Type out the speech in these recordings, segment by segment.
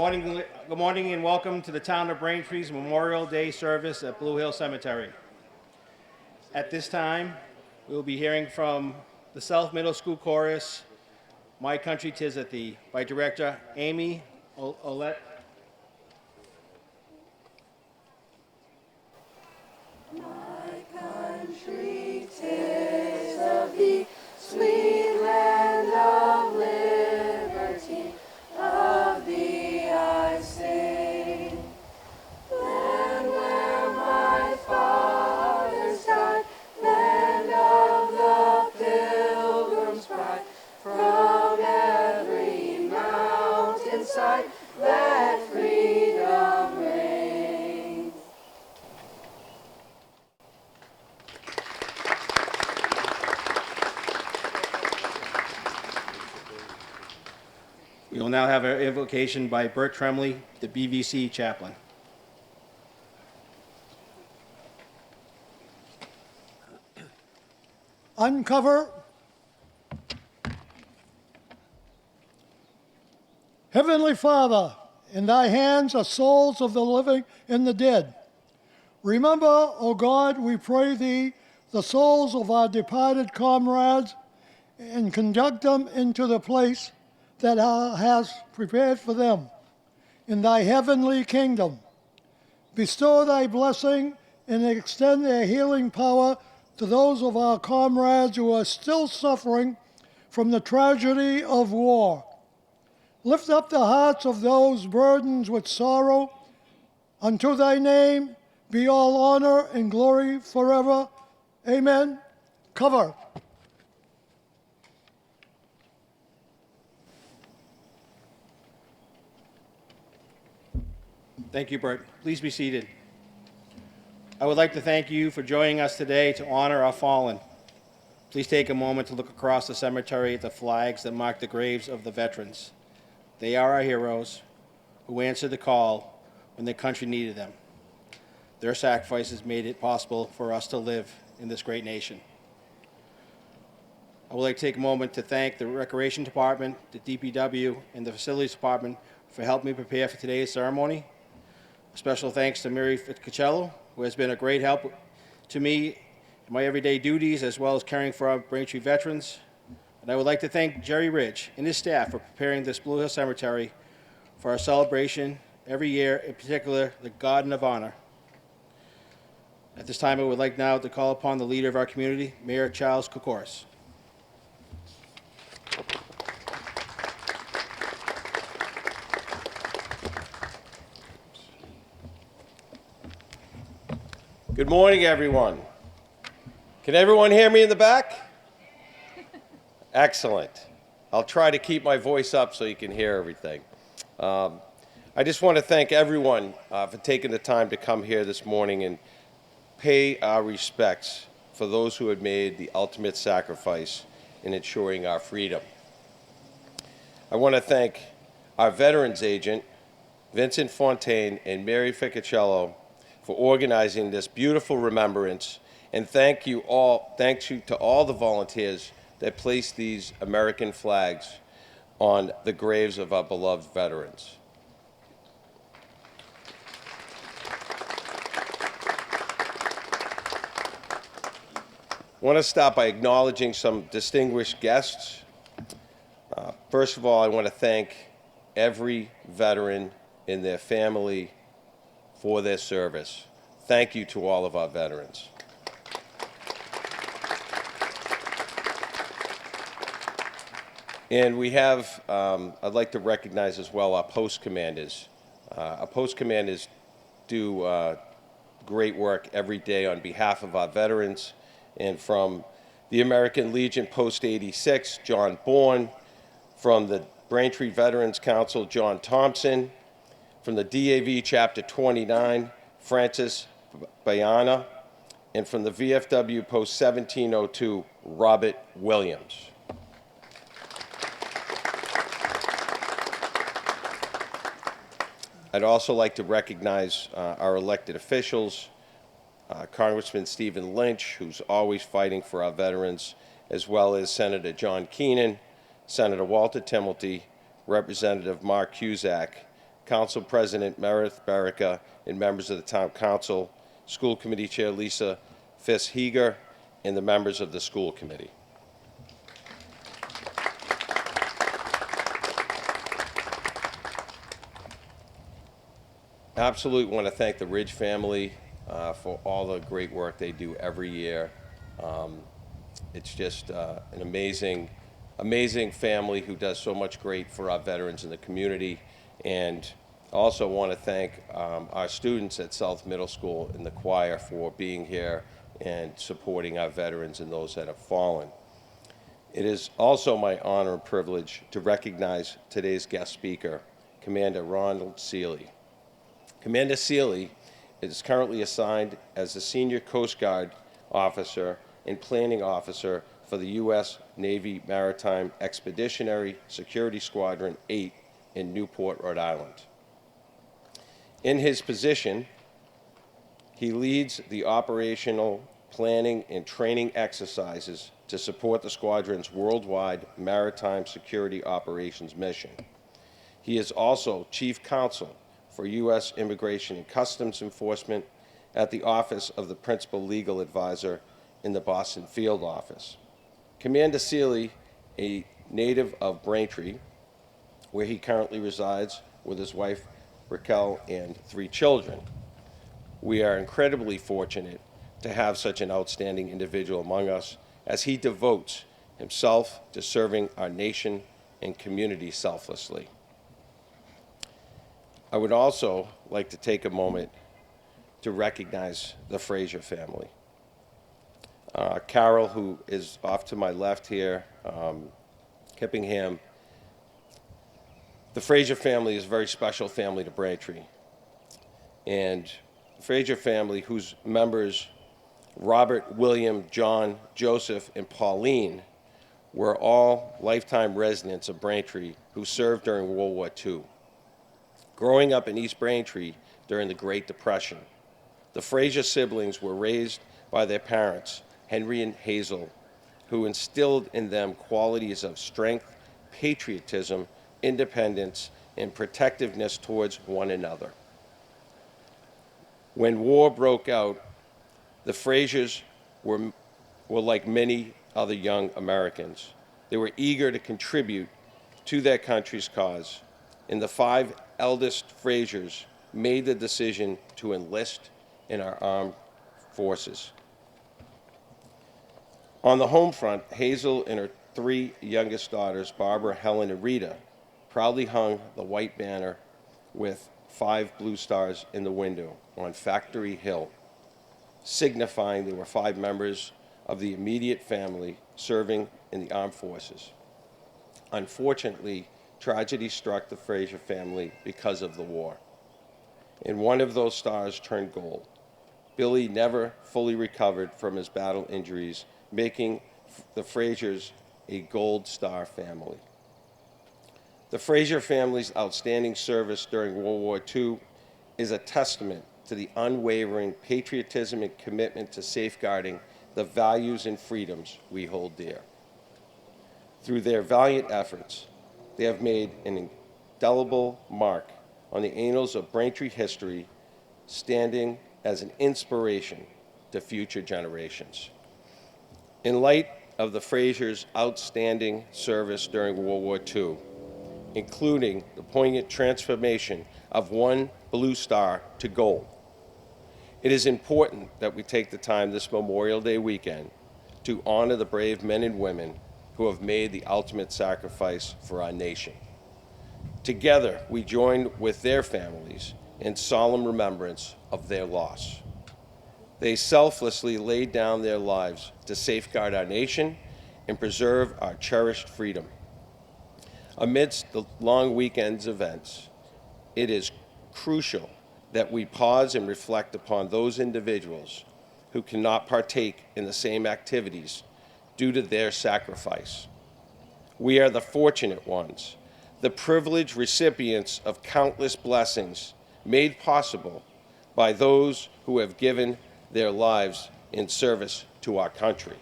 Good morning and welcome to the town of Braintree's Memorial Day service at Blue Hill Cemetery. At this time, we will be hearing from the South Middle School Chorus, My Country 'Tis of Thee, by director Amy Olette. My country 'tis of thee, sweet land of liberty, of thee I sing. Land where my fathers died, land of the pilgrim's pride, from every mountainside, let freedom reign. We will now have an invocation by Bert Tremley, the BVC chaplain. Uncover. Heavenly Father, in thy hands are souls of the living and the dead. Remember, O God, we pray thee, the souls of our departed comrades, and conduct them into the place that thou hast prepared for them in thy heavenly kingdom. Bestow thy blessing and extend their healing power to those of our comrades who are still suffering from the tragedy of war. Lift up the hearts of those burdened with sorrow. Unto thy name be all honor and glory forever. Amen. Cover. Thank you, Bert. Please be seated. I would like to thank you for joining us today to honor our fallen. Please take a moment to look across the cemetery at the flags that mark the graves of the veterans. They are our heroes who answered the call when the country needed them. Their sacrifices made it possible for us to live in this great nation. I would like to take a moment to thank the Recreation Department, the DPW, and the Facilities Department for helping me prepare for today's ceremony. A special thanks to Mary Fitzgerald, who has been a great help to me in my everyday duties as well as caring for our Braintree veterans. And I would like to thank Jerry Ridge and his staff for preparing this Blue Hill Cemetery for our celebration every year, in particular, the Garden of Honor. At this time, I would like now to call upon the leader of our community, Mayor Charles Kokoris. Good morning, everyone. Can everyone hear me in the back? Excellent. I'll try to keep my voice up so you can hear everything. I just want to thank everyone for taking the time to come here this morning and pay our respects for those who had made the ultimate sacrifice in ensuring our freedom. I want to thank our Veterans Agent, Vincent Fountaine, and Mary Fitzgerald for organizing this beautiful remembrance, and thanks to all the volunteers that placed these American flags on the graves of our beloved veterans. I want to start by acknowledging some distinguished guests. First of all, I want to thank every veteran and their family for their service. Thank you to all of our veterans. And we have, I'd like to recognize as well our post commanders. Our post commanders do great work every day on behalf of our veterans. And from the American Legion Post 86, John Bourne. From the Braintree Veterans Council, John Thompson. From the DAV Chapter 29, Francis Bayana, and from the VFW Post 1702, Robert Williams. I'd also like to recognize our elected officials, Congressman Stephen Lynch, who's always fighting for our veterans, as well as Senator John Keenan, Senator Walter Timilty, Representative Mark Cusack, Council President Meredith Barrica, and members of the Town Council, School Committee Chair Lisa Fiss-Heger, and the members of the School Committee. Absolutely want to thank the Ridge family for all the great work they do every year. It's just an amazing family who does so much great for our veterans in the community. And also want to thank our students at South Middle School in the choir for being here and supporting our veterans and those that have fallen. It is also my honor and privilege to recognize today's guest speaker, Commander Ronald Healey. Commander Healey is currently assigned as the Senior Coast Guard Officer and Planning Officer for the U.S. Navy Maritime Expeditionary Security Squadron 8 in Newport, Rhode Island. In his position, he leads the operational planning and training exercises to support the squadron's worldwide maritime security operations mission. He is also Chief Counsel for U.S. Immigration and Customs Enforcement at the Office of the Principal Legal Advisor in the Boston Field Office. Commander Healey, a native of Braintree, where he currently resides with his wife, Raquel, and 3 children. We are incredibly fortunate to have such an outstanding individual among us as he devotes himself to serving our nation and community selflessly. I would also like to take a moment to recognize the Frasier family. Carol, who is off to my left here, Kippenhan. The Frasier family is a very special family to Braintree. And the Frasier family, whose members Robert, William, John, Joseph, and Pauline were all lifetime residents of Braintree who served during World War II. Growing up in East Braintree during the Great Depression, the Frasier siblings were raised by their parents, Henry and Hazel, who instilled in them qualities of strength, patriotism, independence, and protectiveness towards one another. When war broke out, the Frasiers were like many other young Americans. They were eager to contribute to their country's cause, and the 5 eldest Frasiers made the decision to enlist in our armed forces. On the home front, Hazel and her 3 youngest daughters, Barbara, Helen, and Rita, proudly hung the white banner with 5 blue stars in the window on Factory Hill, signifying they were 5 members of the immediate family serving in the armed forces. Unfortunately, tragedy struck the Frasier family because of the war, and one of those stars turned gold. Billy never fully recovered from his battle injuries, making the Frasiers a Gold Star family. The Frasier family's outstanding service during World War II is a testament to the unwavering patriotism and commitment to safeguarding the values and freedoms we hold dear. Through their valiant efforts, they have made an indelible mark on the annals of Braintree history, standing as an inspiration to future generations. In light of the Frasiers' outstanding service during World War II, including the poignant transformation of 1 blue star to gold, it is important that we take the time this Memorial Day weekend to honor the brave men and women who have made the ultimate sacrifice for our nation. Together, we join with their families in solemn remembrance of their loss. They selflessly laid down their lives to safeguard our nation and preserve our cherished freedom. Amidst the long weekend's events, it is crucial that we pause and reflect upon those individuals who cannot partake in the same activities due to their sacrifice. We are the fortunate ones, the privileged recipients of countless blessings made possible by those who have given their lives in service to our country.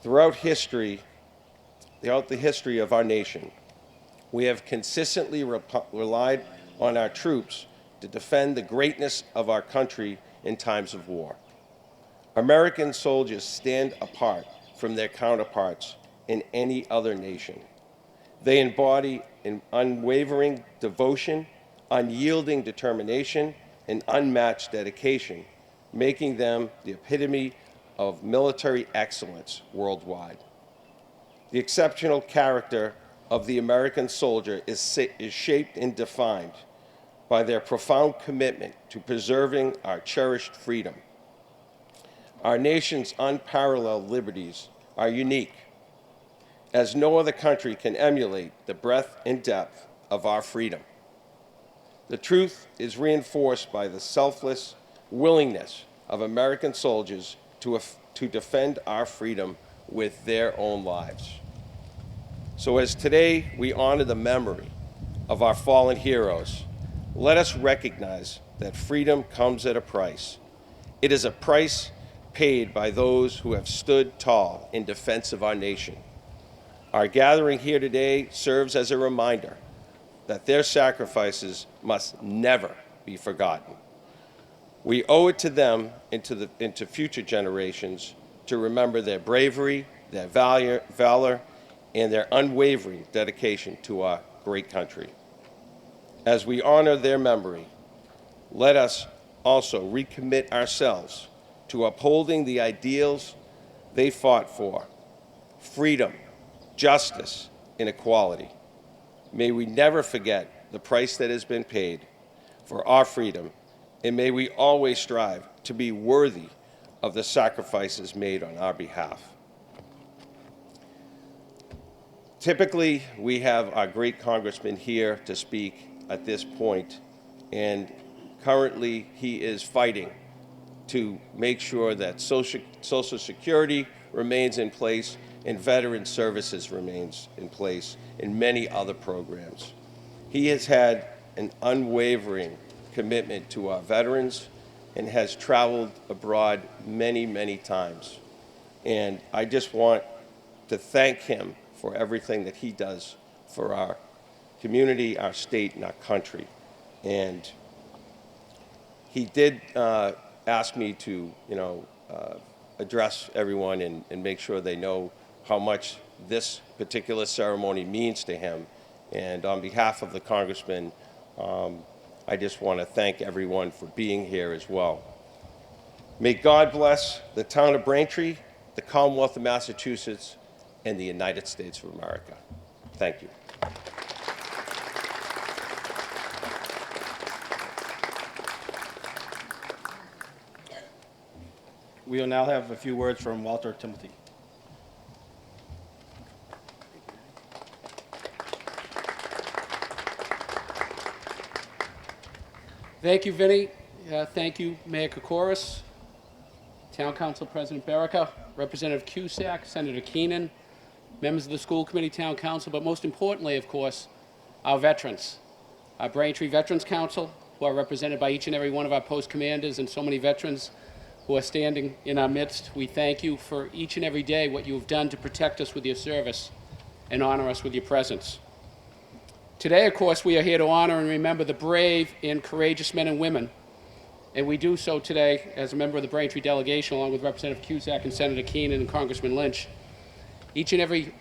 Throughout the history of our nation, We have consistently relied on our troops to defend the greatness of our country in times of war. American soldiers stand apart from their counterparts in any other nation. They embody an unwavering devotion, unyielding determination, and unmatched dedication, making them the epitome of military excellence worldwide. The exceptional character of the American soldier is shaped and defined by their profound commitment to preserving our cherished freedom. Our nation's unparalleled liberties are unique, as no other country can emulate the breadth and depth of our freedom. The truth is reinforced by the selfless willingness of American soldiers to defend our freedom with their own lives. So as today we honor the memory of our fallen heroes, let us recognize that freedom comes at a price. It is a price paid by those who have stood tall in defense of our nation. Our gathering here today serves as a reminder that their sacrifices must never be forgotten. We owe it to them and to future generations to remember their bravery, their valor, and their unwavering dedication to our great country. As we honor their memory, let us also recommit ourselves to upholding the ideals they fought for: freedom, justice, and equality. May we never forget the price that has been paid for our freedom, and may we always strive to be worthy of the sacrifices made on our behalf. Typically, we have our great congressman here to speak at this point, and currently he is fighting to make sure that Social Security remains in place and veteran services remains in place, and many other programs. He has had an unwavering commitment to our veterans and has traveled abroad many, many times. And I just want to thank him for everything that he does for our community, our state, and our country. And he did ask me to, address everyone and make sure they know how much this particular ceremony means to him. And on behalf of the congressman, I just want to thank everyone for being here as well. May God bless the town of Braintree, the Commonwealth of Massachusetts, and the United States of America. Thank you. We will now have a few words from Walter Timothy. Thank you, Vinny. Thank you, Mayor Kokoris, Town Council President Baraka, Representative Cusack, Senator Keenan, members of the school committee, Town Council, but most importantly, of course, our veterans, our Braintree Veterans Council, who are represented by each and every one of our post commanders and so many veterans who are standing in our midst. We thank you for each and every day what you have done to protect us with your service and honor us with your presence. Today, of course, we are here to honor and remember the brave and courageous men and women, and we do so today as a member of the Braintree delegation, along with Representative Cusack and Senator Keenan and Congressman Lynch. Each and every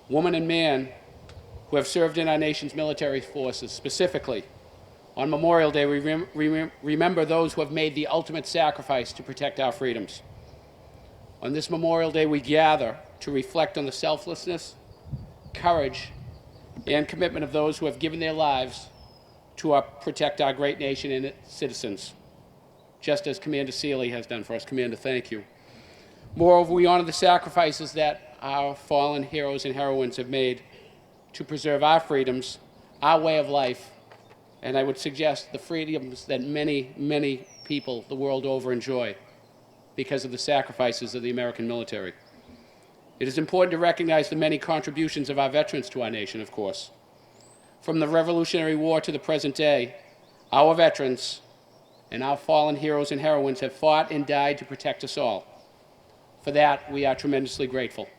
woman and man who have served in our nation's military forces. Specifically, on Memorial Day, we remember those who have made the ultimate sacrifice to protect our freedoms. On this Memorial Day, we gather to reflect on the selflessness, courage, and commitment of those who have given their lives to protect our great nation and its citizens, just as Commander Healey has done for us. Commander, thank you. Moreover, we honor the sacrifices that our fallen heroes and heroines have made to preserve our freedoms, our way of life, and I would suggest the freedoms that many, many people the world over enjoy because of the sacrifices of the American military. It is important to recognize the many contributions of our veterans to our nation, of course. From the Revolutionary War to the present day, our veterans and our fallen heroes and heroines have fought and died to protect us all. For that, we are tremendously grateful.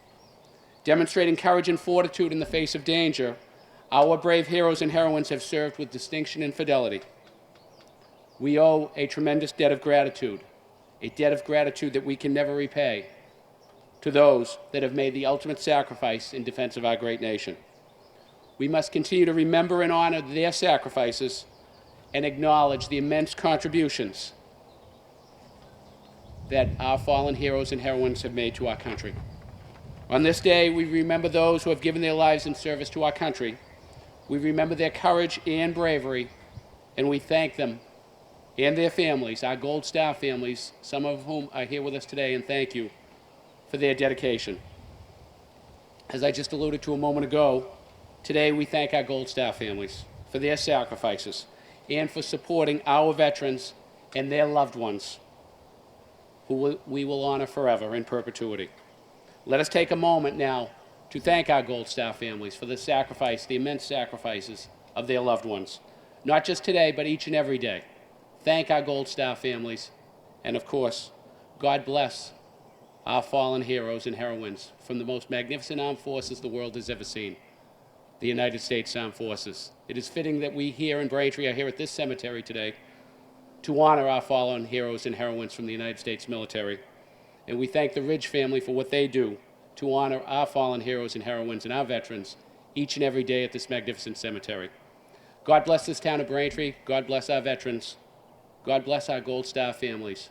Demonstrating courage and fortitude in the face of danger, Our brave heroes and heroines have served with distinction and fidelity. We owe a tremendous debt of gratitude, a debt of gratitude that we can never repay, to those that have made the ultimate sacrifice in defense of our great nation. We must continue to remember and honor their sacrifices and acknowledge the immense contributions that our fallen heroes and heroines have made to our country. On this day, we remember those who have given their lives in service to our country. We remember their courage and bravery, and we thank them and their families, our Gold Star families, some of whom are here with us today, and thank you for their dedication. As I just alluded to a moment ago, today we thank our Gold Star families for their sacrifices and for supporting our veterans and their loved ones, who we will honor forever in perpetuity. Let us take a moment now to thank our Gold Star families for the sacrifice, the immense sacrifices of their loved ones, not just today, but each and every day. Thank our Gold Star families, and of course, God bless our fallen heroes and heroines from the most magnificent armed forces the world has ever seen, the United States Armed Forces. It is fitting that we here in Braintree are here at this cemetery today to honor our fallen heroes and heroines from the United States military. And we thank the Ridge family for what they do to honor our fallen heroes and heroines and our veterans each and every day at this magnificent cemetery. God bless this town of Braintree. God bless our veterans. God bless our Gold Star families.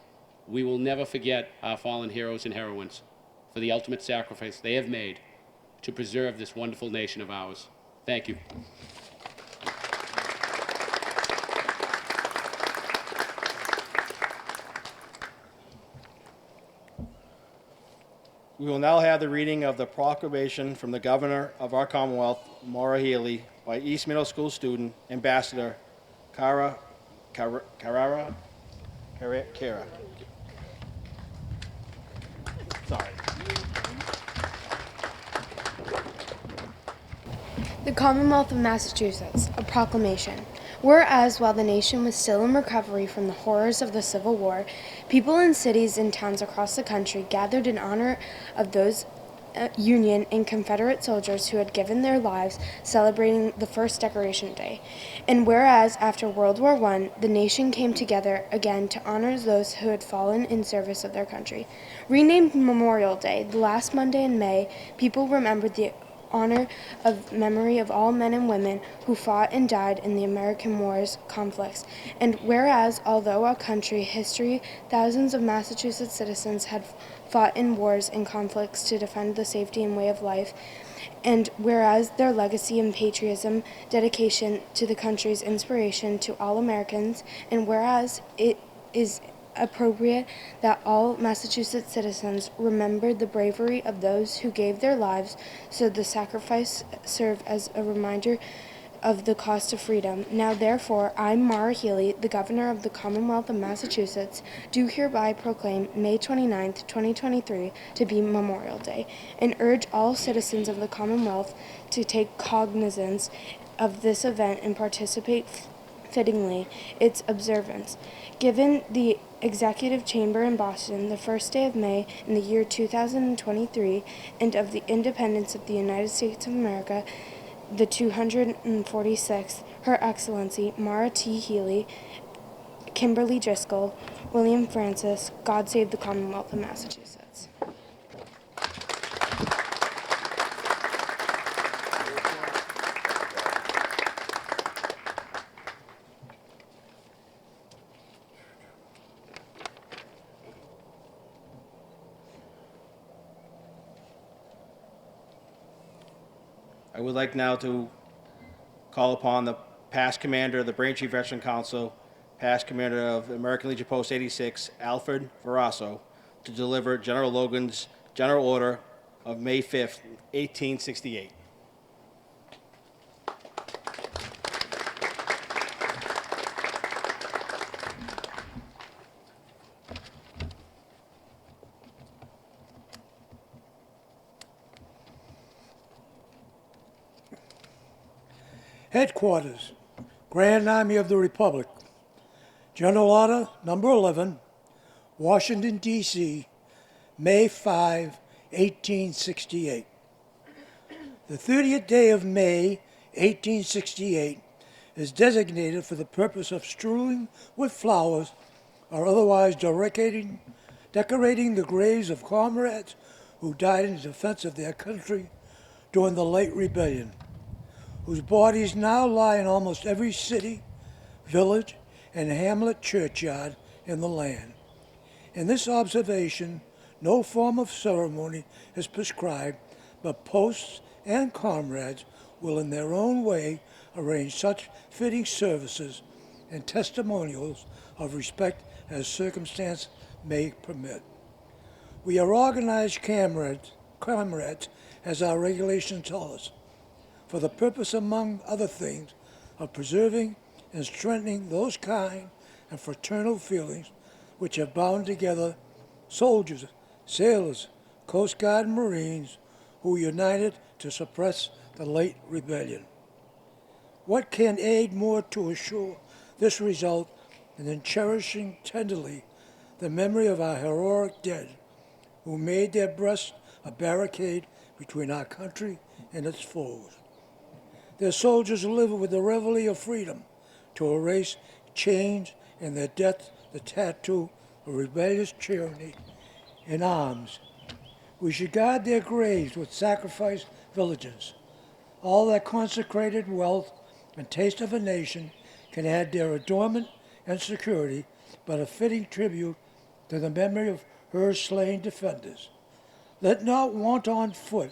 We will never forget our fallen heroes and heroines for the ultimate sacrifice they have made to preserve this wonderful nation of ours. Thank you. We will now have the reading of the proclamation from the Governor of our Commonwealth, Maura Healey, by East Middle School student, Ambassador Kara. Sorry. The Commonwealth of Massachusetts, a proclamation. Whereas, while the nation was still in recovery from the horrors of the Civil War, people in cities and towns across the country gathered in honor of those Union and Confederate soldiers who had given their lives, celebrating the first Decoration Day. And whereas, after World War I, the nation came together again to honor those who had fallen in service of their country. Renamed Memorial Day, the last Monday in May, people remembered the honor of memory of all men and women who fought and died in the American wars, conflicts. And whereas, although our country history, thousands of Massachusetts citizens had fought in wars and conflicts to defend the safety and way of life, and whereas their legacy and patriotism, dedication to the country's inspiration to all Americans, and whereas it is appropriate that all Massachusetts citizens remembered the bravery of those who gave their lives so the sacrifice serve as a reminder of the cost of freedom. Now therefore, I, Maura Healey, the Governor of the Commonwealth of Massachusetts, do hereby proclaim May 29th, 2023 to be Memorial Day, and urge all citizens of the Commonwealth to take cognizance of this event and participate fittingly its observance. Given the Executive Chamber in Boston, the first day of May in the year 2023, and of the independence of the United States of America, the 246th, Her Excellency Maura T. Healey, Kimberly Driscoll, William Francis, God Save the Commonwealth of Massachusetts. I would like now to call upon the past commander of the Braintree Veteran Council, past commander of American Legion Post 86, Alfred Varraso, to deliver General Logan's General Order of May 5th, 1868. Headquarters, Grand Army of the Republic, General Order Number 11, Washington, D.C., May 5, 1868. The 30th day of May 1868, is designated for the purpose of strewing with flowers or otherwise decorating the graves of comrades who died in defense of their country during the late rebellion, whose bodies now lie in almost every city, village, and hamlet churchyard in the land. In this observation, no form of ceremony is prescribed, but posts and comrades will in their own way arrange such fitting services and testimonials of respect as circumstance may permit. We are organized comrades, as our regulations tell us, for the purpose, among other things, of preserving and strengthening those kind and fraternal feelings which have bound together soldiers, sailors, Coast Guard and Marines who united to suppress the late rebellion. What can aid more to assure this result than in cherishing tenderly the memory of our heroic dead who made their breasts a barricade between our country and its foes? Their soldiers live with the reveille of freedom to erase chains and their death the tattoo of rebellious tyranny in arms. We should guard their graves with sacrificed vigilance. All that consecrated wealth and taste of a nation can add their adornment and security, but a fitting tribute to the memory of her slain defenders. Let not wanton foot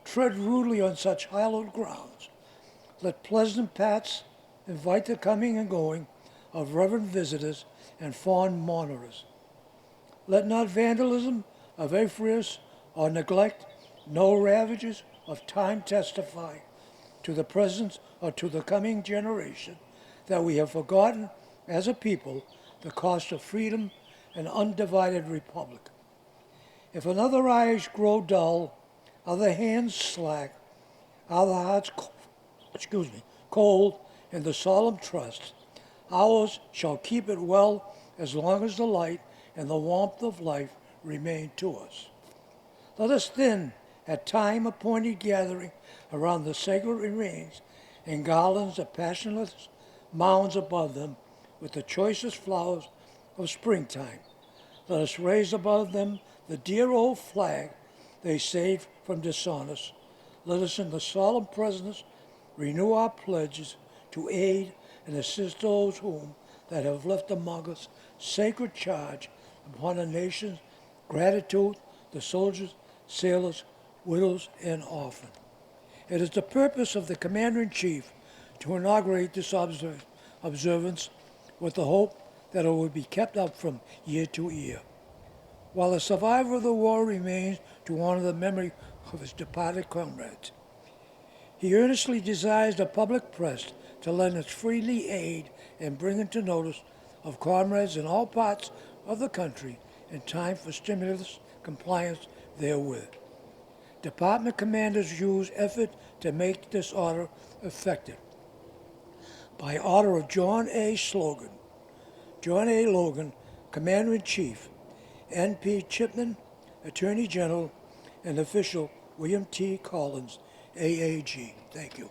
tread rudely on such hallowed grounds. Let pleasant paths invite the coming and going of reverent visitors and fond mourners. Let not vandalism of avarice or neglect, no ravages of time testify to the presence or to the coming generation that we have forgotten as a people the cost of freedom and undivided republic. If another eyes grow dull, other hands slack, other hearts cold in the solemn trust, ours shall keep it well as long as the light and the warmth of life remain to us. Let us then, at time-appointed gathering around the sacred remains and garlands of passionless mounds above them with the choicest flowers of springtime, let us raise above them the dear old flag they saved from dishonest. Let us in the solemn presence renew our pledges to aid and assist those whom that have left among us sacred charge upon a nation's gratitude, the soldiers, sailors, widows, and orphans. It is the purpose of the Commander-in-Chief to inaugurate this observance with the hope that it will be kept up from year to year. While a survivor of the war remains to honor the memory of his departed comrades, he earnestly desires the public press to lend its freely aid and bring into notice of comrades in all parts of the country in time for stimulus compliance therewith. Department commanders use effort to make this order effective. By order of John A. Logan, Commander-in-Chief, N.P. Chipman, Attorney General, and official William T. Collins, AAG. Thank you.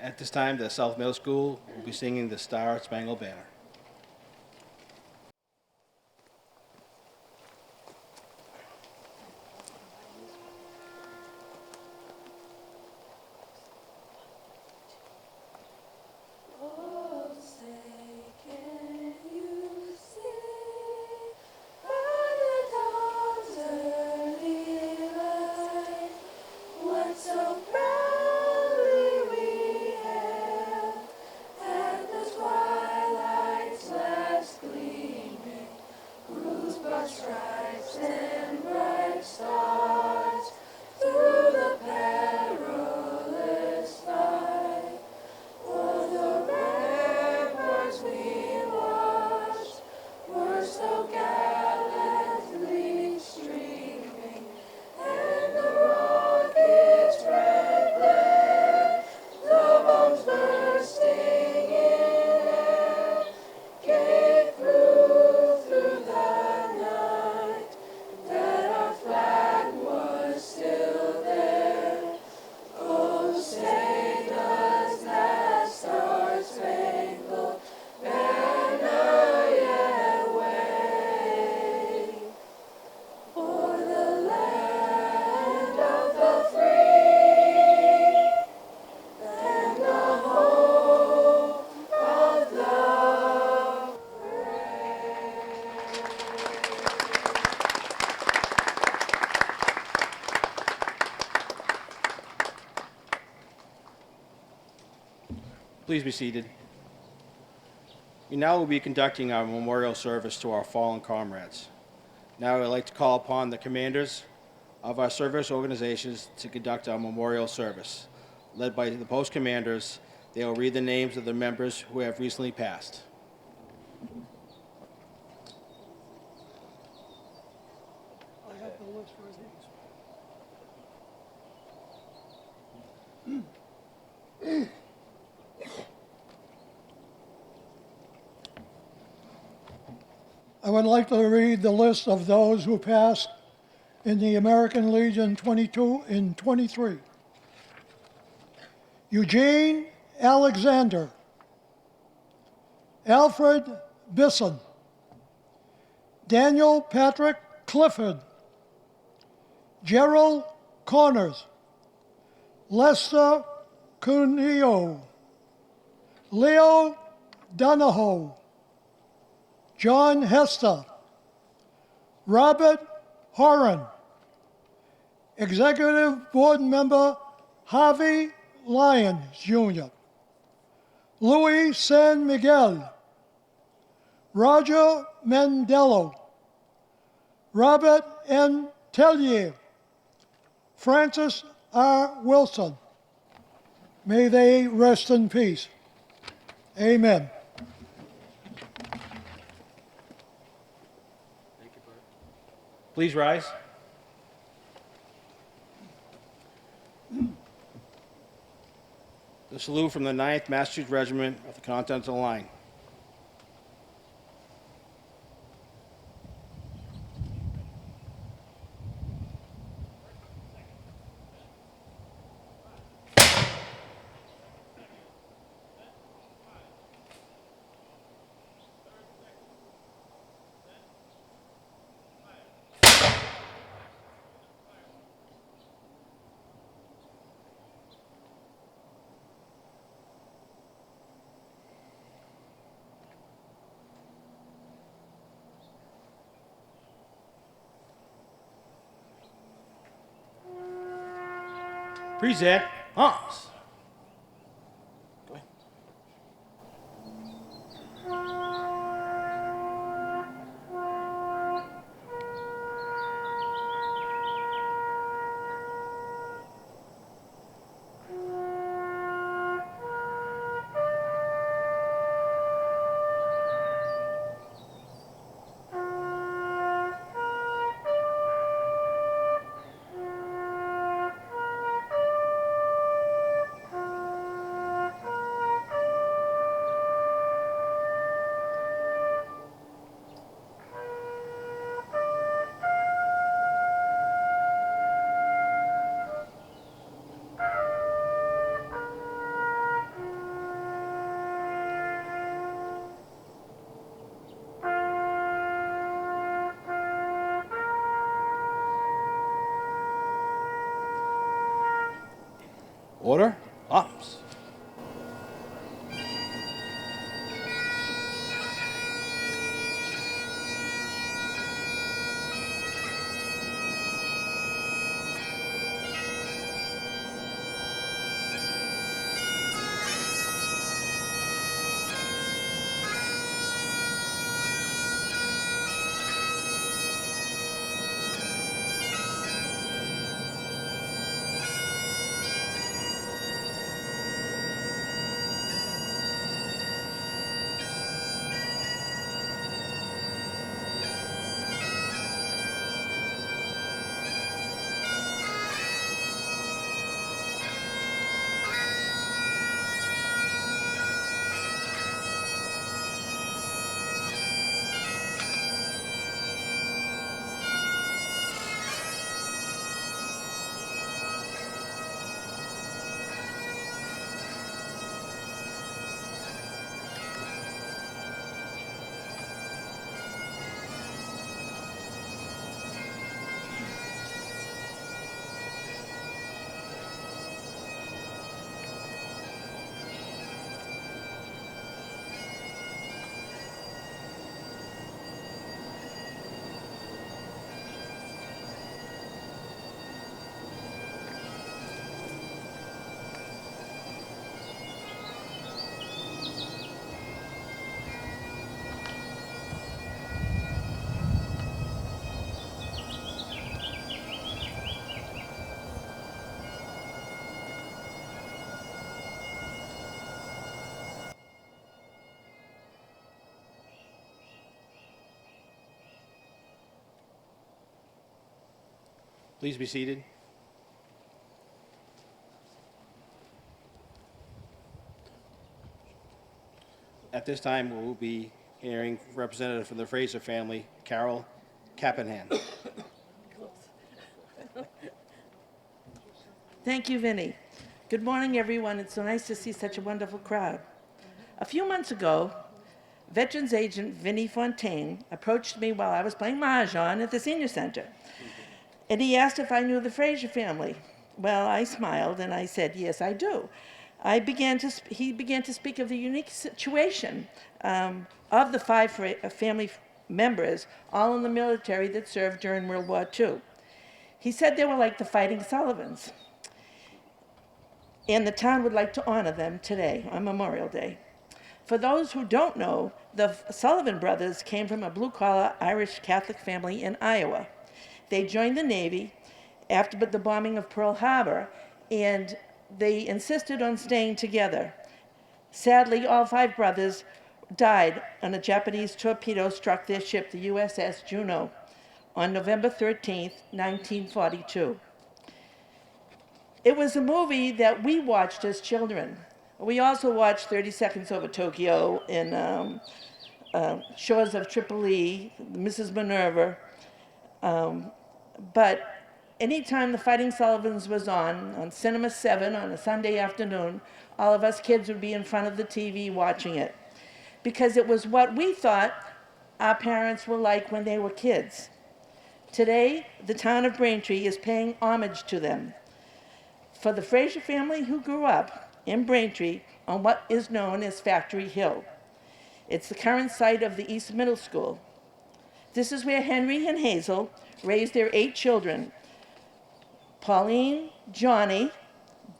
At this time, the South Middle School will be singing the Star Spangled Banner. Oh, say, can you see by the dawn's early light what so proudly we hailed at the twilight Please be seated. We now will be conducting our memorial service to our fallen comrades. Now I would like to call upon the commanders of our service organizations to conduct our memorial service. Led by the post commanders, they will read the names of the members who have recently passed. I have the list right here. I would like to read the list of those who passed in the American Legion 22 and 23. Eugene Alexander, Alfred Bisson, Daniel Patrick Clifford, Gerald Connors, Lester Cuneo, Leo Donahoe, John Hester, Robert Horan, Executive Board Member Harvey Lyons, Jr., Louis San Miguel, Roger Mendello, Robert N. Tellier, Francis R. Wilson. May they rest in peace. Amen. Please rise. The salute from the 9th Massachusetts Regiment of the Continental Line. Present arms. Go ahead. Please be seated. At this time, we will be hearing representative from the Frasier family, Carol Kippenhan. Thank you, Vinny. Good morning, everyone. It's so nice to see such a wonderful crowd. A few months ago, Veterans Agent Vinny Fountaine approached me while I was playing mahjong at the senior center. And he asked if I knew the Frasier family. Well, I smiled and I said, yes, I do. He began to speak of the unique situation of the five family members, all in the military that served during World War II. He said they were like the Fighting Sullivans. And the town would like to honor them today on Memorial Day. For those who don't know, the Sullivan brothers came from a blue-collar Irish Catholic family in Iowa. They joined the Navy after the bombing of Pearl Harbor, and they insisted on staying together. Sadly, all five brothers died when a Japanese torpedo struck their ship, the USS Juno, on November 13th, 1942. It was a movie that we watched as children. We also watched 30 Seconds Over Tokyo and Shores of Tripoli, Mrs. Minerva. But anytime the Fighting Sullivans was on Cinema 7 on a Sunday afternoon, all of us kids would be in front of the TV watching it. Because it was what we thought our parents were like when they were kids. Today, the town of Braintree is paying homage to them. For the Frasier family who grew up in Braintree on what is known as Factory Hill. It's the current site of the East Middle School. This is where Henry and Hazel raised their 8 children: Pauline, Johnny,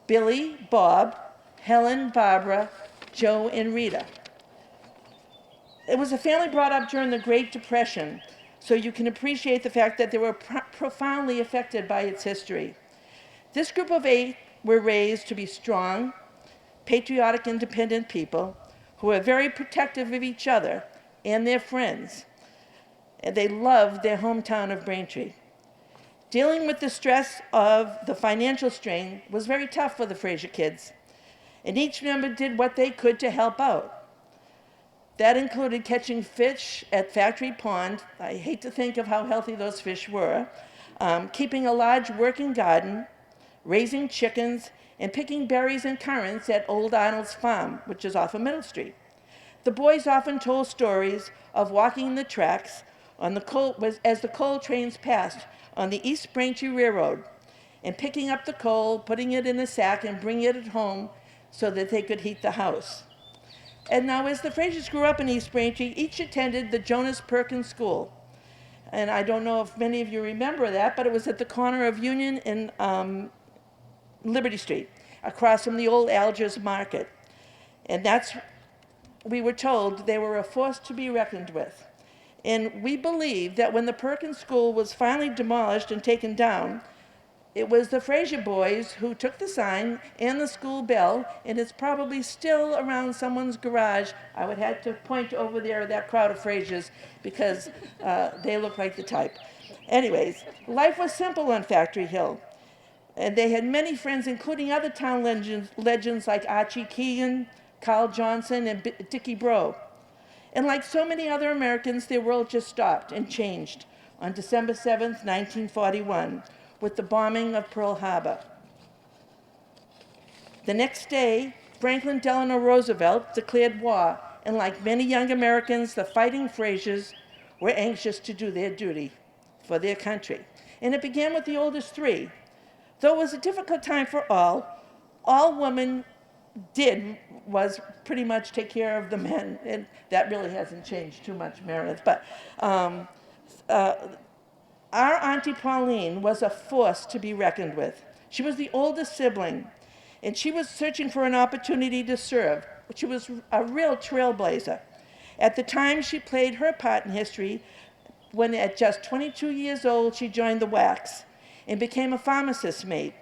Billy, Bob, Helen, Barbara, Joe, and Rita. It was a family brought up during the Great Depression, so you can appreciate the fact that they were profoundly affected by its history. This group of 8 were raised to be strong, patriotic, independent people who were very protective of each other and their friends. And they loved their hometown of Braintree. Dealing with the stress of the financial strain was very tough for the Frasier kids, and each member did what they could to help out. That included catching fish at Factory Pond. I hate to think of how healthy those fish were. Keeping a large working garden, raising chickens, and picking berries and currants at Old Arnold's farm, which is off of Middle Street. The boys often told stories of walking the tracks on as the coal trains passed on the East Braintree Railroad, and picking up the coal, putting it in a sack, and bringing it home so that they could heat the house. And now, as the Frasiers grew up in East Braintree, each attended the Jonas Perkins School. And I don't know if many of you remember that, but it was at the corner of Union and Liberty Street, across from the old Algiers Market. And we were told they were a force to be reckoned with. And we believe that when the Perkins School was finally demolished and taken down, it was the Frasier boys who took the sign and the school bell, and it's probably still around someone's garage. I would have to point over there at that crowd of Frasiers because they look like the type. Anyways, life was simple on Factory Hill. And they had many friends, including other town legends like Archie Keegan, Carl Johnson, and Dickie Bro. And like so many other Americans, their world just stopped and changed on December 7th, 1941, with the bombing of Pearl Harbor. The next day, Franklin Delano Roosevelt declared war, and like many young Americans, the fighting Frasiers were anxious to do their duty for their country. And it began with the oldest 3. Though it was a difficult time for all women did was pretty much take care of the men, and that really hasn't changed too much, Meredith. But our Auntie Pauline was a force to be reckoned with. She was the oldest sibling, and she was searching for an opportunity to serve. She was a real trailblazer. At the time, she played her part in history when at just 22 years old, she joined the WACs and became a pharmacist's mate.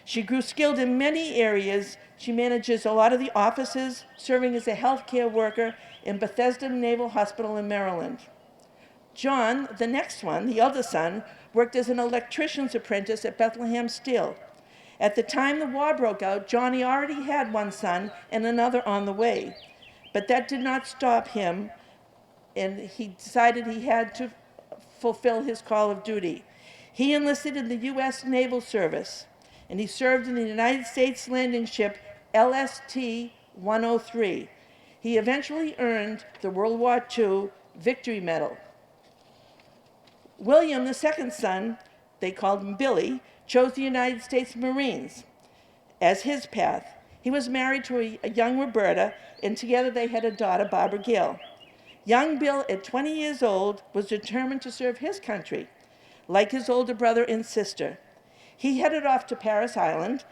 She grew skilled in many areas. She manages a lot of the offices, serving as a healthcare worker in Bethesda Naval Hospital in Maryland. John, the next one, the eldest son, worked as an electrician's apprentice at Bethlehem Steel. At the time the war broke out, Johnny already had one son and another on the way. But that did not stop him, and he decided he had to fulfill his call of duty. He enlisted in the U.S. Naval Service, and he served in the United States landing ship LST-103. He eventually earned the World War II Victory Medal. William, the second son, they called him Billy, chose the United States Marines as his path. He was married to a young Roberta, and together they had a daughter, Barbara Gill. Young Bill, at 20 years old, was determined to serve his country, like his older brother and sister. He headed off to Paris Island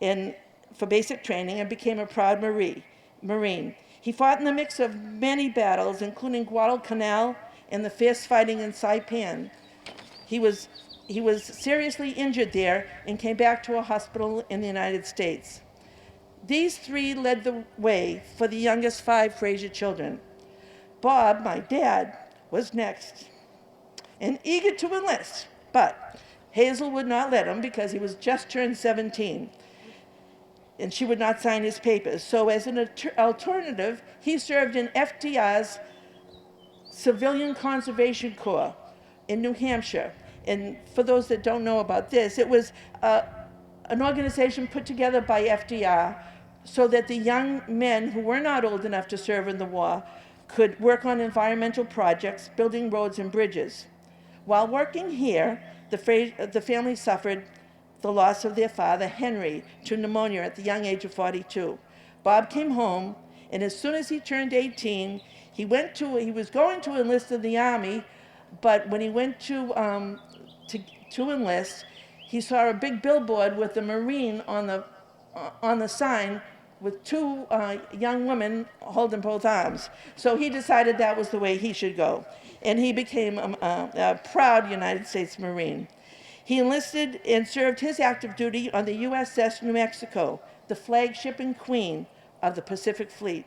for basic training and became a proud Marine. He fought in the mix of many battles, including Guadalcanal and the fierce fighting in Saipan. He was seriously injured there and came back to a hospital in the United States. These three led the way for the youngest 5 Frasier children. Bob, my dad, was next and eager to enlist, but Hazel would not let him because he was just turned 17 and she would not sign his papers. So as an alternative, he served in FDR's Civilian Conservation Corps in New Hampshire. And for those that don't know about this, it was an organization put together by FDR so that the young men who were not old enough to serve in the war could work on environmental projects, building roads and bridges. While working here, the family suffered the loss of their father, Henry, to pneumonia at the young age of 42. Bob came home, and as soon as he turned 18, he was going to enlist in the Army, but when he went to enlist, he saw a big billboard with a Marine on the sign with 2 young women holding both arms. So he decided that was the way he should go, and he became a proud United States Marine. He enlisted and served his active duty on the USS New Mexico, the flagship and queen of the Pacific Fleet.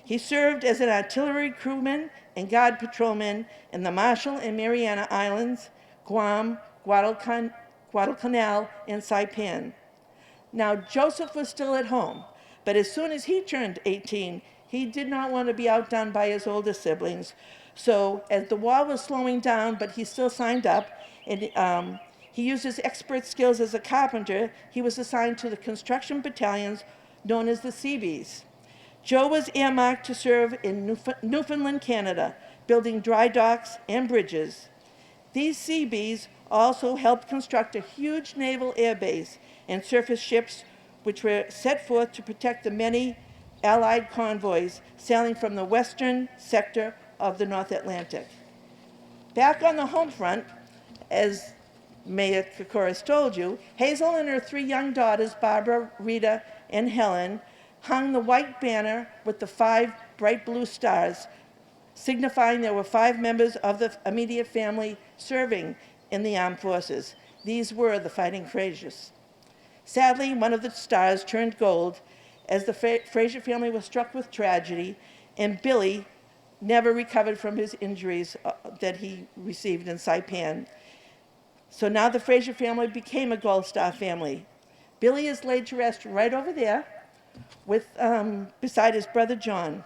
He served as an artillery crewman and guard patrolman in the Marshall and Mariana Islands, Guam, Guadalcanal, and Saipan. Now, Joseph was still at home, but as soon as he turned 18, he did not want to be outdone by his older siblings. So as the war was slowing down, but he still signed up, and he used his expert skills as a carpenter, he was assigned to the construction battalions known as the Seabees. Joe was earmarked to serve in Newfoundland, Canada, building dry docks and bridges. These Seabees also helped construct a huge naval air base and surface ships which were set forth to protect the many Allied convoys sailing from the western sector of the North Atlantic. Back on the home front, as Mayor Kokoris told you, Hazel and her 3 young daughters, Barbara, Rita, and Helen, hung the white banner with the 5 bright blue stars, signifying there were 5 members of the immediate family serving in the armed forces. These were the Fighting Frasiers. Sadly, one of the stars turned gold as the Frasier family was struck with tragedy, and Billy never recovered from his injuries that he received in Saipan. So now the Frasier family became a Gold Star family. Billy is laid to rest right over there beside his brother John.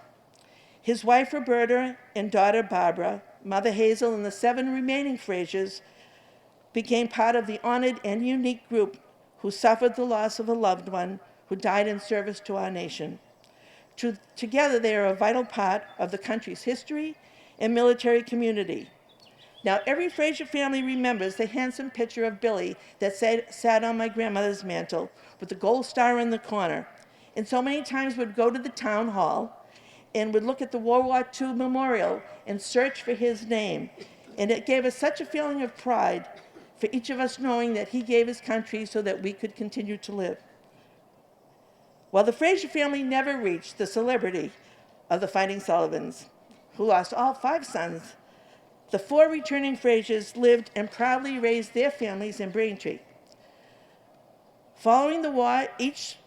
His wife Roberta and daughter Barbara, mother Hazel, and the 7 remaining Frasiers became part of the honored and unique group who suffered the loss of a loved one who died in service to our nation. Together, they are a vital part of the country's history and military community. Now, every Frasier family remembers the handsome picture of Billy that sat on my grandmother's mantle with the gold star in the corner. And so many times we'd go to the town hall and would look at the World War II memorial and search for his name. And it gave us such a feeling of pride for each of us knowing that he gave his country so that we could continue to live. While the Frasier family never reached the celebrity of the Fighting Sullivans, who lost all 5 sons, the 4 returning Frasiers lived and proudly raised their families in Braintree. Following the war, each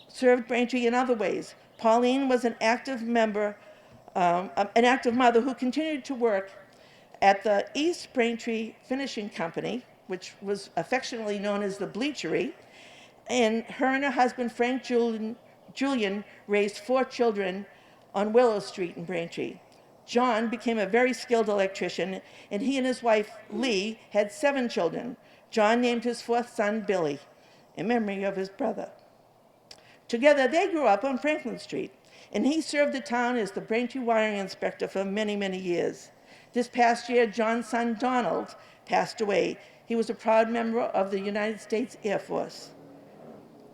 served Braintree in other ways. Pauline was an active mother who continued to work at the East Braintree Finishing Company, which was affectionately known as the Bleachery, and her and her husband, Frank Julian, raised 4 children on Willow Street in Braintree. John became a very skilled electrician, and he and his wife, Lee, had 7 children. John named his 4th son Billy, in memory of his brother. Together, they grew up on Franklin Street, and he served the town as the Braintree wiring inspector for many, many years. This past year, John's son Ronald passed away. He was a proud member of the United States Air Force.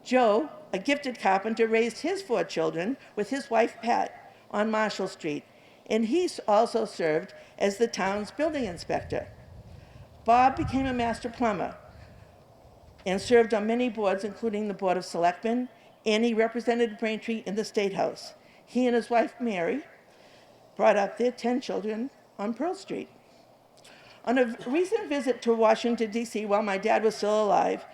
Joe, a gifted carpenter, raised his 4 children with his wife Pat on Marshall Street, and he also served as the town's building inspector. Bob became a master plumber and served on many boards, including the Board of Selectmen, and he represented Braintree in the State House. He and his wife Mary brought up their 10 children on Pearl Street. On a recent visit to Washington, D.C., while my dad was still alive,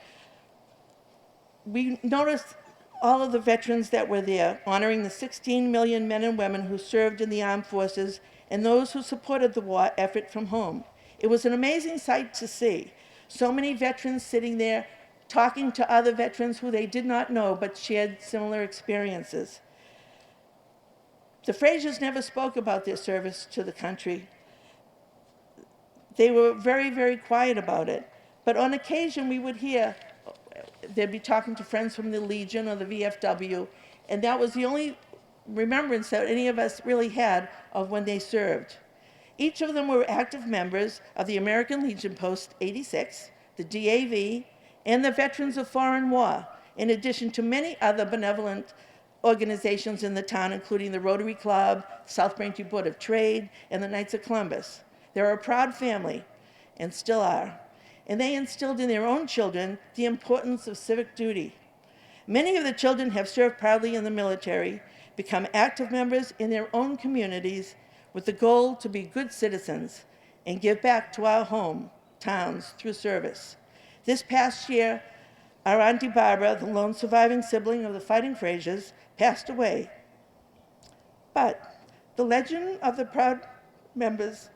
we noticed all of the veterans that were there, honoring the 16 million men and women who served in the armed forces and those who supported the war effort from home. It was an amazing sight to see. So many veterans sitting there talking to other veterans who they did not know but shared similar experiences. The Frasiers never spoke about their service to the country. They were very, very quiet about it. But on occasion, we would hear they'd be talking to friends from the Legion or the VFW, and that was the only remembrance that any of us really had of when they served. Each of them were active members of the American Legion Post 86, the DAV, and the Veterans of Foreign War, in addition to many other benevolent organizations in the town, including the Rotary Club, South Braintree Board of Trade, and the Knights of Columbus. They're a proud family, and still are. And they instilled in their own children the importance of civic duty. Many of the children have served proudly in the military, become active members in their own communities with the goal to be good citizens and give back to our home towns through service. This past year, our Auntie Barbara, the lone surviving sibling of the fighting Frasiers, passed away. But the legend of the proud members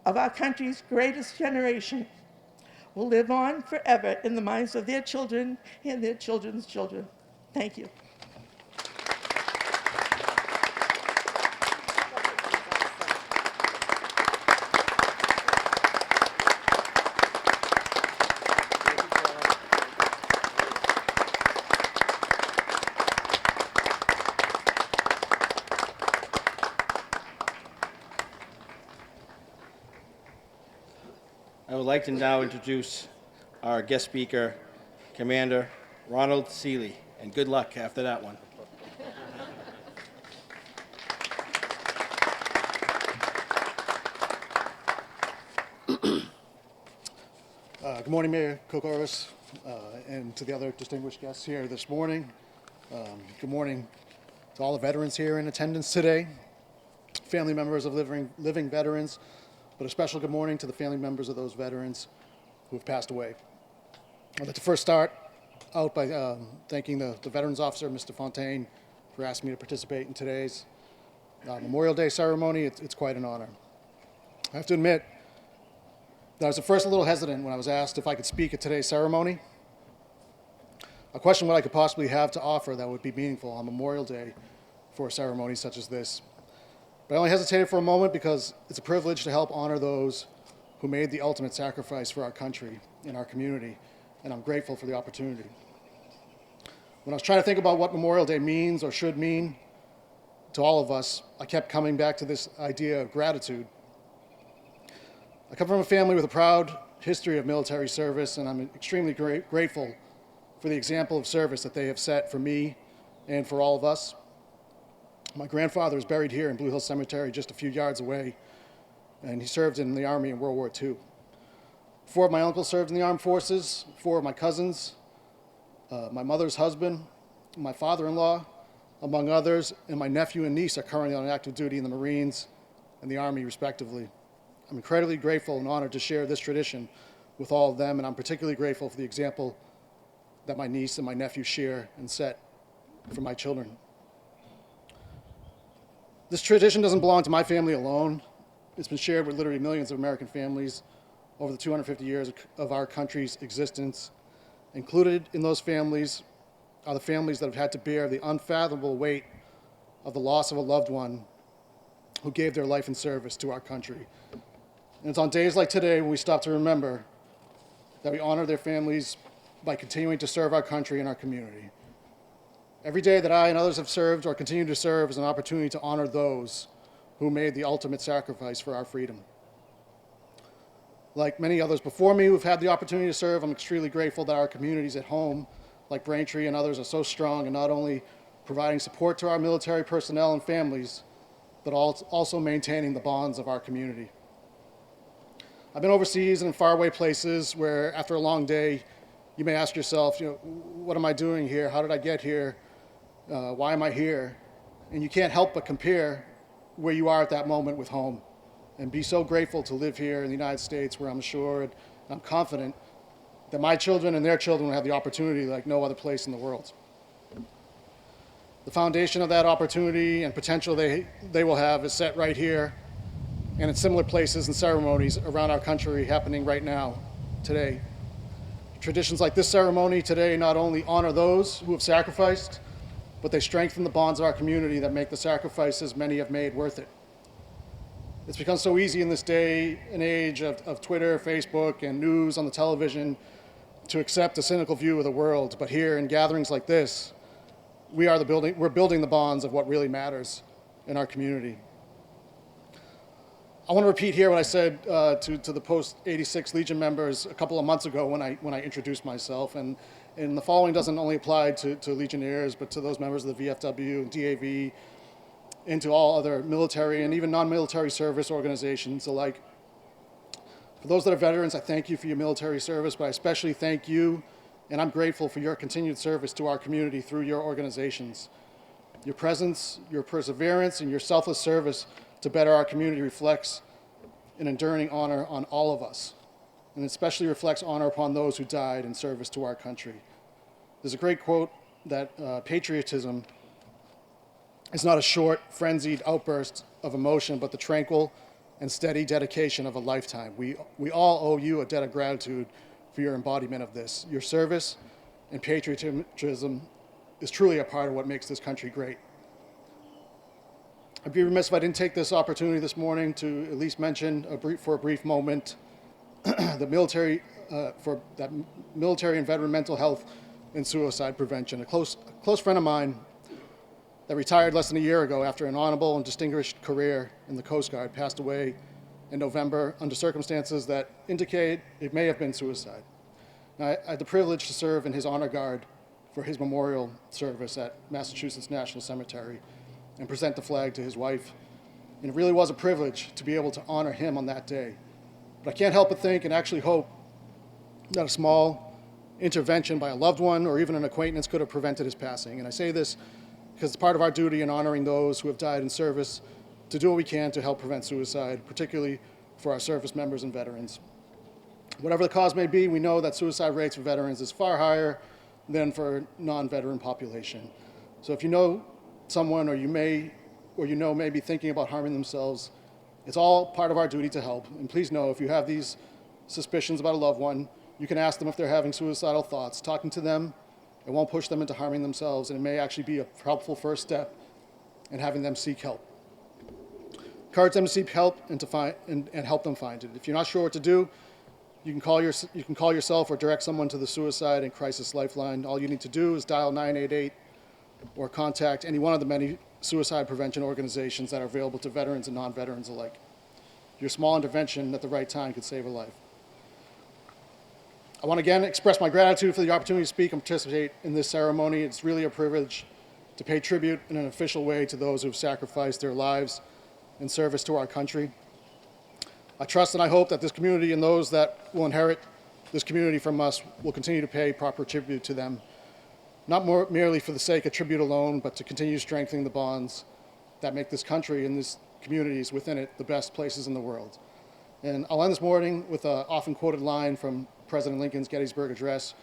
of our country's greatest generation will live on forever in the minds of their children and their children's children. Thank you. I would like to now introduce our guest speaker, Commander Ronald Seeley, and good luck after that one. Good morning, Mayor Kokoris, and to the other distinguished guests here this morning. Good morning to all the veterans here in attendance today, family members of living veterans, but a special good morning to the family members of those veterans who have passed away. I'd like to first start out by thanking the Veterans Officer, Mr. Fountaine, for asking me to participate in today's Memorial Day ceremony. It's quite an honor. I have to admit that I was at first a little hesitant when I was asked if I could speak at today's ceremony. I questioned what I could possibly have to offer that would be meaningful on Memorial Day for a ceremony such as this. But I only hesitated for a moment because it's a privilege to help honor those who made the ultimate sacrifice for our country and our community, and I'm grateful for the opportunity. When I was trying to think about what Memorial Day means or should mean to all of us, I kept coming back to this idea of gratitude. I come from a family with a proud history of military service, and I'm extremely grateful for the example of service that they have set for me and for all of us. My grandfather is buried here in Blue Hill Cemetery just a few yards away, and he served in the Army in World War II. 4 of my uncles served in the armed forces, 4 of my cousins, my mother's husband, my father-in-law, among others, and my nephew and niece are currently on active duty in the Marines and the Army, respectively. I'm incredibly grateful and honored to share this tradition with all of them, and I'm particularly grateful for the example that my niece and my nephew share and set for my children. This tradition doesn't belong to my family alone. It's been shared with literally millions of American families over the 250 years of our country's existence. Included in those families are the families that have had to bear the unfathomable weight of the loss of a loved one who gave their life in service to our country. And it's on days like today when we stop to remember that we honor their families by continuing to serve our country and our community. Every day that I and others have served or continue to serve is an opportunity to honor those who made the ultimate sacrifice for our freedom. Like many others before me who've had the opportunity to serve, I'm extremely grateful that our communities at home, like Braintree and others, are so strong in not only providing support to our military personnel and families, but also maintaining the bonds of our community. I've been overseas and in faraway places where after a long day, you may ask yourself, what am I doing here? How did I get here? Why am I here? And you can't help but compare where you are at that moment with home and be so grateful to live here in the United States where I'm sure and I'm confident that my children and their children will have the opportunity like no other place in the world. The foundation of that opportunity and potential they will have is set right here and in similar places and ceremonies around our country happening right now, today. Traditions like this ceremony today not only honor those who have sacrificed, but they strengthen the bonds of our community that make the sacrifices many have made worth it. It's become so easy in this day and age of Twitter, Facebook, and news on the television to accept a cynical view of the world, but here in gatherings like this, we're building the bonds of what really matters in our community. I want to repeat here what I said to the post-86 Legion members a couple of months ago when I introduced myself, and the following doesn't only apply to Legionnaires, but to those members of the VFW, DAV, and to all other military and even non-military service organizations alike. For those that are veterans, I thank you for your military service, but I especially thank you, and I'm grateful for your continued service to our community through your organizations. Your presence, your perseverance, and your selfless service to better our community reflects an enduring honor on all of us, and especially reflects honor upon those who died in service to our country. There's a great quote that patriotism is not a short, frenzied outburst of emotion, but the tranquil and steady dedication of a lifetime. We all owe you a debt of gratitude for your embodiment of this. Your service and patriotism is truly a part of what makes this country great. I'd be remiss if I didn't take this opportunity this morning to at least mention for a brief moment the military and veteran mental health and suicide prevention. A close friend of mine that retired less than a year ago after an honorable and distinguished career in the Coast Guard passed away in November under circumstances that indicate it may have been suicide. Now, I had the privilege to serve in his honor guard for his memorial service at Massachusetts National Cemetery and present the flag to his wife. And it really was a privilege to be able to honor him on that day. But I can't help but think and actually hope that a small intervention by a loved one or even an acquaintance could have prevented his passing. And I say this because it's part of our duty in honoring those who have died in service to do what we can to help prevent suicide, particularly for our service members and veterans. Whatever the cause may be, we know that suicide rates for veterans is far higher than for non-veteran population. So if you know someone or you may be thinking about harming themselves, it's all part of our duty to help. And please know, if you have these suspicions about a loved one, you can ask them if they're having suicidal thoughts. Talking to them, it won't push them into harming themselves, and it may actually be a helpful first step in having them seek help. Encourage them to seek help and help them find it. If you're not sure what to do, you can call yourself or direct someone to the Suicide and Crisis Lifeline. All you need to do is dial 988 or contact any one of the many suicide prevention organizations that are available to veterans and non-veterans alike. Your small intervention at the right time could save a life. I want to again express my gratitude for the opportunity to speak and participate in this ceremony. It's really a privilege to pay tribute in an official way to those who have sacrificed their lives in service to our country. I trust and I hope that this community and those that will inherit this community from us will continue to pay proper tribute to them, not merely for the sake of tribute alone, but to continue strengthening the bonds that make this country and these communities within it the best places in the world. And I'll end this morning with an often quoted line from President Lincoln's Gettysburg Address,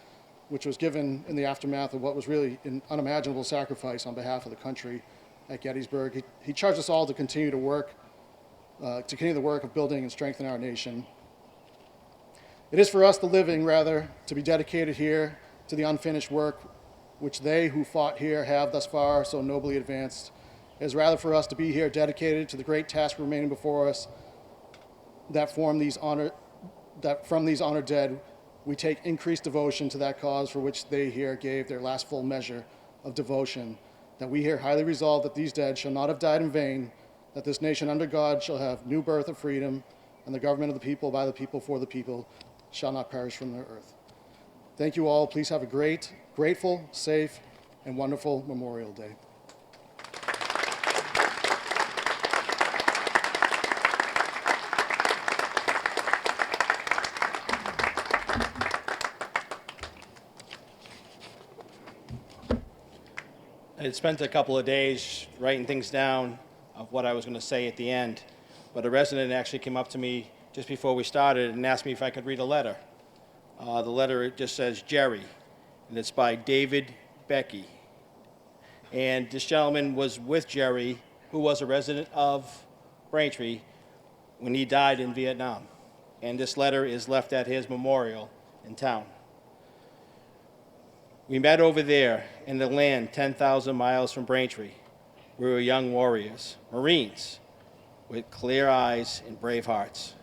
which was given in the aftermath of what was really an unimaginable sacrifice on behalf of the country at Gettysburg. He charged us all to continue to work to continue the work of building and strengthening our nation. It is for us, the living, rather, to be dedicated here to the unfinished work which they who fought here have thus far so nobly advanced. It is rather for us to be here dedicated to the great task remaining before us, that from these honored dead we take increased devotion to that cause for which they here gave their last full measure of devotion, that we here highly resolve that these dead shall not have died in vain, that this nation under God shall have new birth of freedom, and the government of the people, by the people, for the people, shall not perish from the earth. Thank you all. Please have a great, grateful, safe, and wonderful Memorial Day. I had spent a couple of days writing things down of what I was going to say at the end, but a resident actually came up to me just before we started and asked me if I could read a letter. The letter, it just says Jerry, and it's by David Becky. And this gentleman was with Jerry, who was a resident of Braintree, when he died in Vietnam. And this letter is left at his memorial in town. We met over there in the land 10,000 miles from Braintree. We were young warriors, Marines, with clear eyes and brave hearts.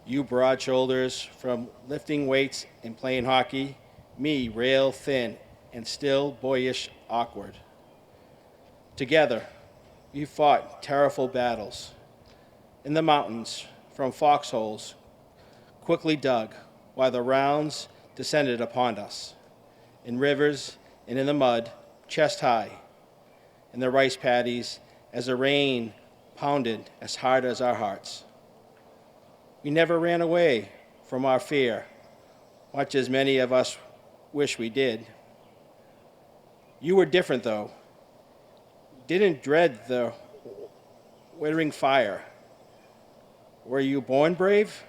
You broad shoulders from lifting weights and playing hockey, me rail thin and still boyish awkward. Together, we fought terrible battles in the mountains from foxholes quickly dug while the rounds descended upon us, in rivers and in the mud, chest high, in the rice paddies as the rain pounded as hard as our hearts. We never ran away from our fear, much as many of us wish we did. You were different, though. Didn't dread the withering fire. Were you born brave?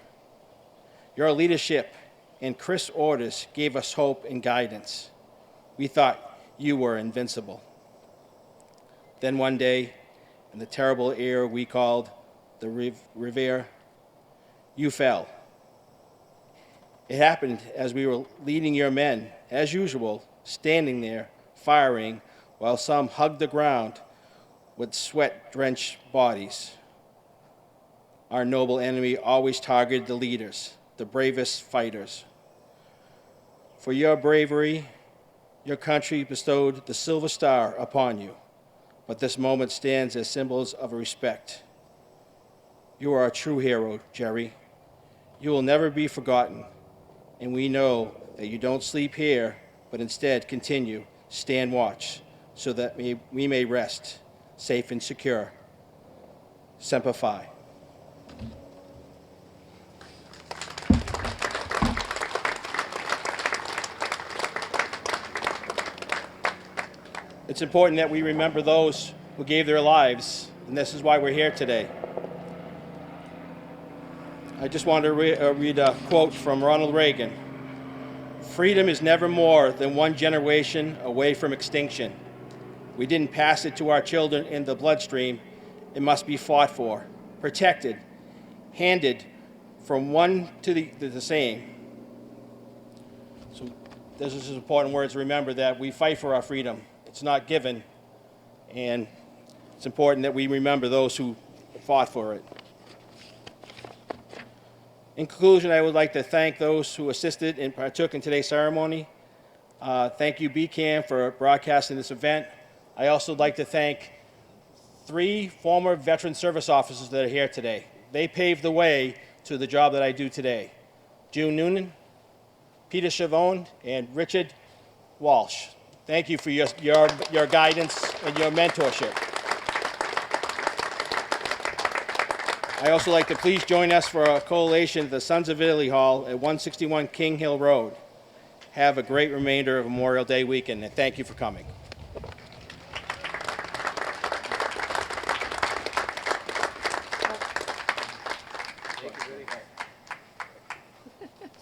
Your leadership and crisp orders gave us hope and guidance. We thought you were invincible. Then one day, in the terrible era we called the Riviera, you fell. It happened as we were leading your men, as usual, standing there, firing, while some hugged the ground with sweat-drenched bodies. Our noble enemy always targeted the leaders, the bravest fighters. For your bravery, your country bestowed the Silver Star upon you, but this moment stands as symbols of respect. You are a true hero, Jerry. You will never be forgotten, and we know that you don't sleep here, but instead continue, stand watch, so that we may rest, safe and secure. Semper Fi. It's important that we remember those who gave their lives, and this is why we're here today. I just wanted to read a quote from Ronald Reagan. Freedom is never more than one generation away from extinction. We didn't pass it to our children in the bloodstream. It must be fought for, protected, handed from one to the same. So this is important words to remember, that we fight for our freedom. It's not given, and it's important that we remember those who fought for it. In conclusion, I would like to thank those who assisted and partook in today's ceremony. Thank you, BCAM, for broadcasting this event. I also would like to thank 3 former veteran service officers that are here today. They paved the way to the job that I do today. June Noonan, Peter Chavone, and Richard Walsh. Thank you for your guidance and your mentorship. I also like to please join us for a collation at the Sons of Italy Hall at 161 King Hill Road. Have a great remainder of Memorial Day weekend, and thank you for coming.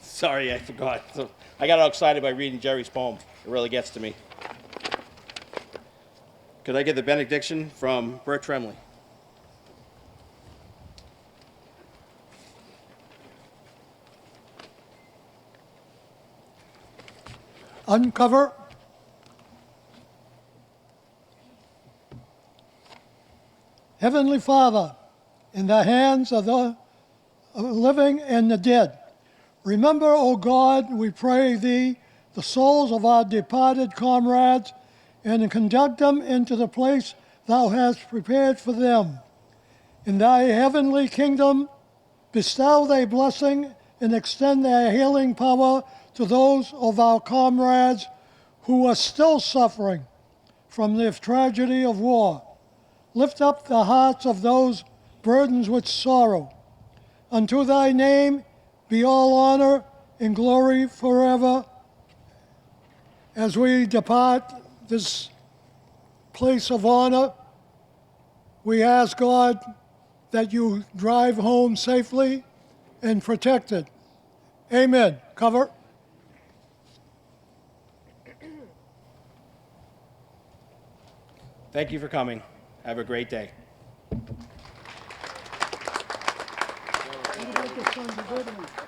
Sorry, I forgot. I got all excited by reading Jerry's poem. It really gets to me. Could I get the benediction from Bert Tremley? Uncover. Heavenly Father, in the hands of the living and the dead, remember, O God, we pray thee, the souls of our departed comrades, and conduct them into the place thou hast prepared for them. In thy heavenly kingdom, bestow thy blessing and extend thy healing power to those of our comrades who are still suffering from the tragedy of war. Lift up the hearts of those burdened with sorrow. Unto thy name be all honor and glory forever. As we depart this place of honor, we ask God that you drive home safely and protected. Amen. Cover. Thank you for coming. Have a great day. What about the sons of Abraham?